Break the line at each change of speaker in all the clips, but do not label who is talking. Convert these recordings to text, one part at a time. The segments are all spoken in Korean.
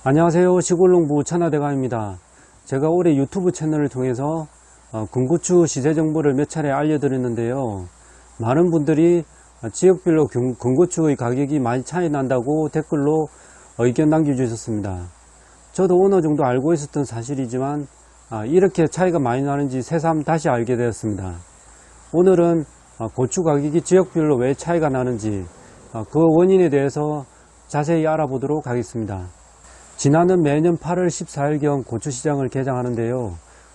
안녕하세요. 시골농부 천하대감입니다. 제가 올해 유튜브 채널을 통해서 군고추 시세 정보를 몇 차례 알려드렸는데요. 많은 분들이 지역별로 군고추의 가격이 많이 차이 난다고 댓글로 의견 남겨주셨습니다. 저도 어느 정도 알고 있었던 사실이지만 이렇게 차이가 많이 나는지 새삼 다시 알게 되었습니다. 오늘은 고추 가격이 지역별로 왜 차이가 나는지 그 원인에 대해서 자세히 알아보도록 하겠습니다. 지난해 매년 8월 14일경 고추시장을 개장하는데요.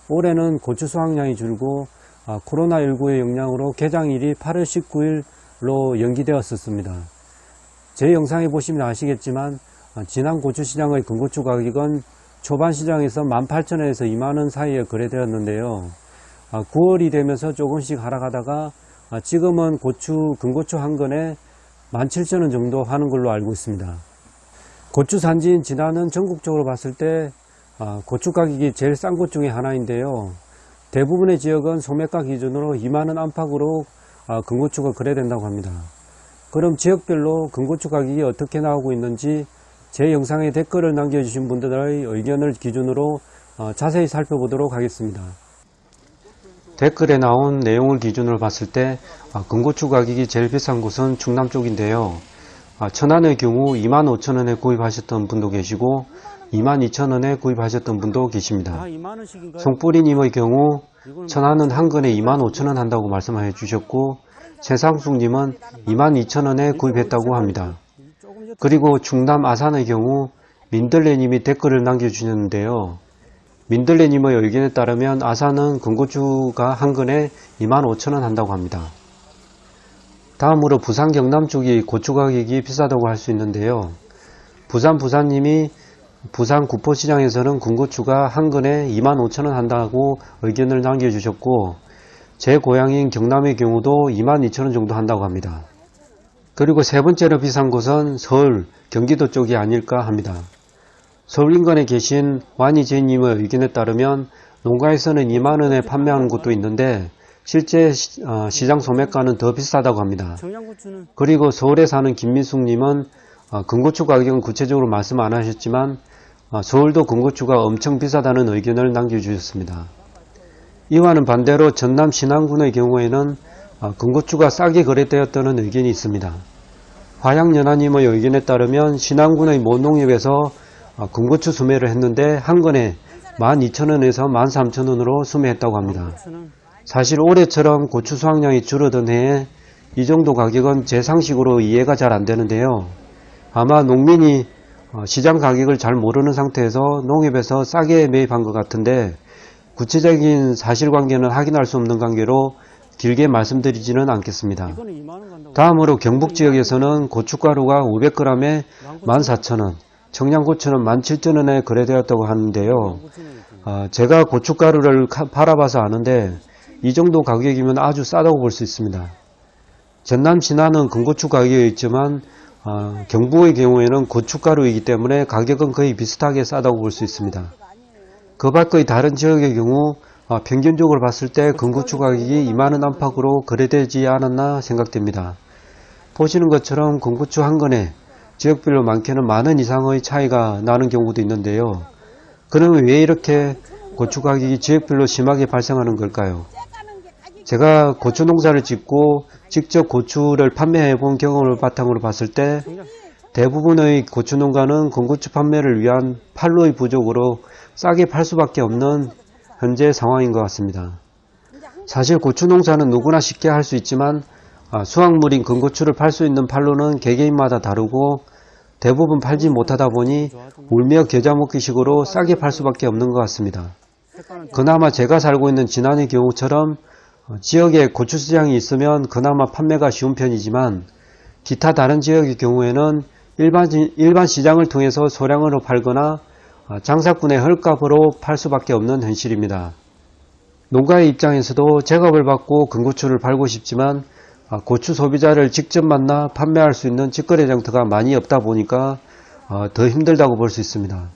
올해는 고추 수확량이 줄고 코로나19의 영향으로 개장일이 8월 19일로 연기되었었습니다. 제 영상에 보시면 아시겠지만 지난 고추시장의 금고추 가격은 초반 시장에서 18,000원에서 20,000원 사이에 거래되었는데요. 9월이 되면서 조금씩 하락하다가 지금은 금고추 한 건에 17,000원 정도 하는 걸로 알고 있습니다. 고추 산지인 진안은 전국적으로 봤을 때 고추 가격이 제일 싼 곳 중에 하나인데요. 대부분의 지역은 소매가 기준으로 20,000원 안팎으로 금고추가 거래된다고 합니다. 그럼 지역별로 금고추 가격이 어떻게 나오고 있는지 제 영상에 댓글을 남겨주신 분들의 의견을 기준으로 자세히 살펴보도록 하겠습니다. 댓글에 나온 내용을 기준으로 봤을 때 금고추 가격이 제일 비싼 곳은 충남 쪽인데요. 천안의 경우 25,000원에 구입하셨던 분도 계시고 22,000원에 구입하셨던 분도 계십니다. 송뿌리님의 경우 천안은 한 건에 25,000원 한다고 말씀해 주셨고 최상숙님은 22,000원에 구입했다고 합니다. 그리고 충남 아산의 경우 민들레님이 댓글을 남겨주셨는데요. 민들레님의 의견에 따르면 아산은 금고추가 한 건에 25,000원 한다고 합니다. 다음으로 부산 경남 쪽이 고추 가격이 비싸다고 할 수 있는데요. 부산님이 부산 구포시장에서는 군고추가 한 건에 25,000원 한다고 의견을 남겨주셨고 제 고향인 경남의 경우도 22,000원 정도 한다고 합니다. 그리고 세 번째로 비싼 곳은 서울, 경기도 쪽이 아닐까 합니다. 서울 인근에 계신 와니제이님의 의견에 따르면 농가에서는 2만원에 판매하는 곳도 있는데 실제 시장 소매가는 더 비싸다고 합니다. 그리고 서울에 사는 김민숙님은 금고추 가격은 구체적으로 말씀 안 하셨지만 서울도 금고추가 엄청 비싸다는 의견을 남겨주셨습니다. 이와는 반대로 전남 신안군의 경우에는 금고추가 싸게 거래되었다는 의견이 있습니다. 화양연화님의 의견에 따르면 신안군의 모농협에서 금고추 수매를 했는데 한 건에 12,000원에서 13,000원으로 수매했다고 합니다. 사실 올해처럼 고추 수확량이 줄어든 해에 이 정도 가격은 제 상식으로 이해가 잘 안 되는데요. 아마 농민이 시장 가격을 잘 모르는 상태에서 농협에서 싸게 매입한 것 같은데 구체적인 사실관계는 확인할 수 없는 관계로 길게 말씀드리지는 않겠습니다. 다음으로 경북지역에서는 고춧가루가 500g에 14,000원, 청양고추는 17,000원에 거래되었다고 하는데요. 제가 고춧가루를 팔아봐서 아는데 이 정도 가격이면 아주 싸다고 볼 수 있습니다. 전남 신안은 금고추 가격이 있지만 경북의 경우에는 고춧가루이기 때문에 가격은 거의 비슷하게 싸다고 볼 수 있습니다. 그 밖의 다른 지역의 경우 평균적으로 봤을 때 금고추 가격이 20,000원 안팎으로 거래되지 않았나 생각됩니다. 보시는 것처럼 금고추 한 건에 지역별로 많게는 10,000원 이상의 차이가 나는 경우도 있는데요. 그러면 왜 이렇게 고추 가격이 지역별로 심하게 발생하는 걸까요? 제가 고추 농사를 짓고 직접 고추를 판매해 본 경험을 바탕으로 봤을 때 대부분의 고추 농가는 금고추 판매를 위한 판로의 부족으로 싸게 팔 수밖에 없는 현재 상황인 것 같습니다. 사실 고추 농사는 누구나 쉽게 할 수 있지만 수확물인 금고추를 팔 수 있는 판로는 개개인마다 다르고 대부분 팔지 못하다 보니 울며 겨자 먹기식으로 싸게 팔 수밖에 없는 것 같습니다. 그나마 제가 살고 있는 진안의 경우처럼 지역에 고추시장이 있으면 그나마 판매가 쉬운 편이지만 기타 다른 지역의 경우에는 일반 시장을 통해서 소량으로 팔거나 장사꾼의 헐값으로 팔 수밖에 없는 현실입니다. 농가의 입장에서도 제값을 받고 금고추를 팔고 싶지만 고추 소비자를 직접 만나 판매할 수 있는 직거래 장터가 많이 없다 보니까 더 힘들다고 볼 수 있습니다.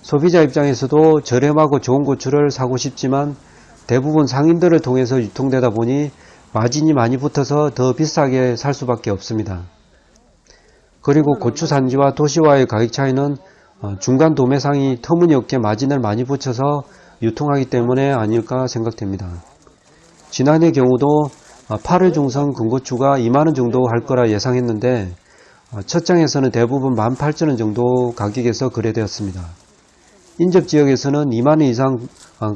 소비자 입장에서도 저렴하고 좋은 고추를 사고 싶지만 대부분 상인들을 통해서 유통되다 보니 마진이 많이 붙어서 더 비싸게 살 수밖에 없습니다. 그리고 고추 산지와 도시와의 가격 차이는 중간 도매상이 터무니없게 마진을 많이 붙여서 유통하기 때문에 아닐까 생각됩니다. 지난해 경우도 8월 중성 금고추가 2만원 정도 할 거라 예상했는데 첫 장에서는 대부분 18,000원 정도 가격에서 거래되었습니다. 인접지역에서는 2만원 이상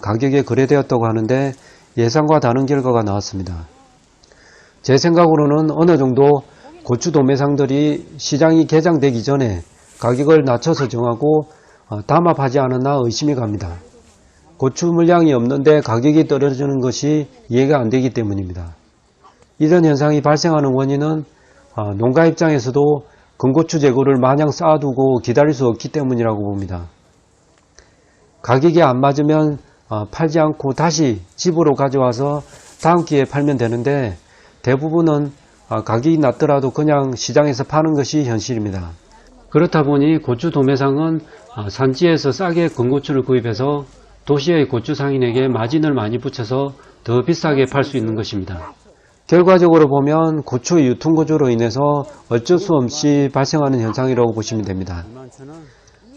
가격에 거래되었다고 하는데 예상과 다른 결과가 나왔습니다. 제 생각으로는 어느 정도 고추 도매상들이 시장이 개장되기 전에 가격을 낮춰서 정하고 담합하지 않았나 의심이 갑니다. 고추 물량이 없는데 가격이 떨어지는 것이 이해가 안 되기 때문입니다. 이런 현상이 발생하는 원인은 농가 입장에서도 금고추 재고를 마냥 쌓아두고 기다릴 수 없기 때문이라고 봅니다. 가격이 안 맞으면 팔지 않고 다시 집으로 가져와서 다음 기회에 팔면 되는데 대부분은 가격이 낮더라도 그냥 시장에서 파는 것이 현실입니다. 그렇다 보니 고추 도매상은 산지에서 싸게 금고추를 구입해서 도시의 고추 상인에게 마진을 많이 붙여서 더 비싸게 팔 수 있는 것입니다. 결과적으로 보면 고추의 유통구조로 인해서 어쩔 수 없이 발생하는 현상이라고 보시면 됩니다.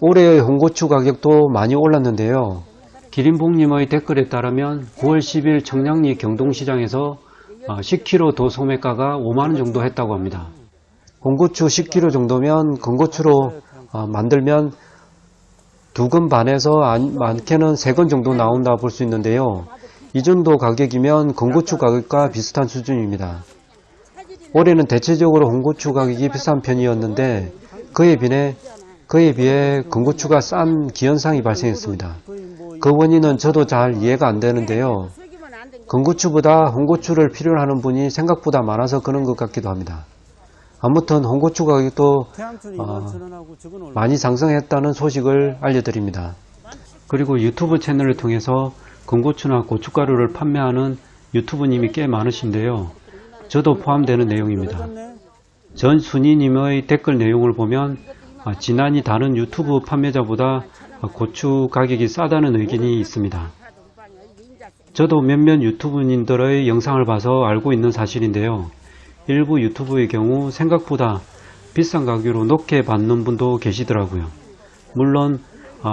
올해의 홍고추 가격도 많이 올랐는데요. 기린봉님의 댓글에 따르면 9월 10일 청량리 경동시장에서 10kg 도소매가가 5만원 정도 했다고 합니다. 홍고추 10kg 정도면 건고추로 만들면 2근 반에서 많게는 3근 정도 나온다 볼 수 있는데요. 이 정도 가격이면 건고추 가격과 비슷한 수준입니다. 올해는 대체적으로 홍고추 가격이 비싼 편이었는데 그에 비해 건고추가 싼 기현상이 발생했습니다. 그 원인은 저도 잘 이해가 안 되는데요. 건고추보다 홍고추를 필요로 하는 분이 생각보다 많아서 그런 것 같기도 합니다. 아무튼 홍고추 가격도 많이 상승했다는 소식을 알려드립니다. 그리고 유튜브 채널을 통해서 건고추나 고춧가루를 판매하는 유튜브님이 꽤 많으신데요. 저도 포함되는 내용입니다. 전순희님의 댓글 내용을 보면 지난이 다른 유튜브 판매자보다 고추 가격이 싸다는 의견이 있습니다. 저도 몇몇 유튜브님들의 영상을 봐서 알고 있는 사실인데요. 일부 유튜브의 경우 생각보다 비싼 가격으로 높게 받는 분도 계시더라고요. 물론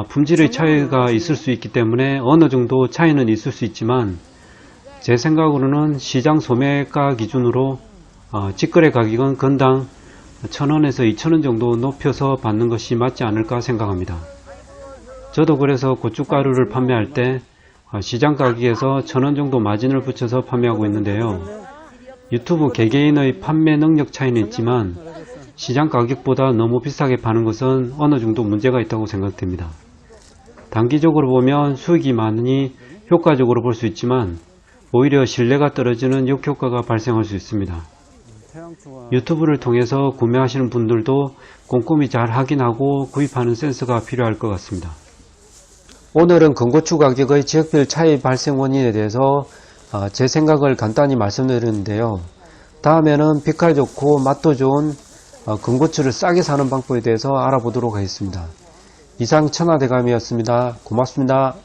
품질의 차이가 있을 수 있기 때문에 어느 정도 차이는 있을 수 있지만 제 생각으로는 시장 소매가 기준으로 직거래 가격은 건당 1,000원에서 2,000원 정도 높여서 받는 것이 맞지 않을까 생각합니다. 저도 그래서 고춧가루를 판매할 때 시장 가격에서 1,000원 정도 마진을 붙여서 판매하고 있는데요. 유튜브 개개인의 판매 능력 차이는 있지만 시장 가격보다 너무 비싸게 파는 것은 어느 정도 문제가 있다고 생각됩니다. 단기적으로 보면 수익이 많으니 효과적으로 볼 수 있지만 오히려 신뢰가 떨어지는 역효과가 발생할 수 있습니다. 유튜브를 통해서 구매하시는 분들도 꼼꼼히 잘 확인하고 구입하는 센스가 필요할 것 같습니다. 오늘은 건고추 가격의 지역별 차이 발생 원인에 대해서 제 생각을 간단히 말씀드렸는데요. 다음에는 빛깔 좋고 맛도 좋은 건고추를 싸게 사는 방법에 대해서 알아보도록 하겠습니다. 이상 천하대감이었습니다. 고맙습니다.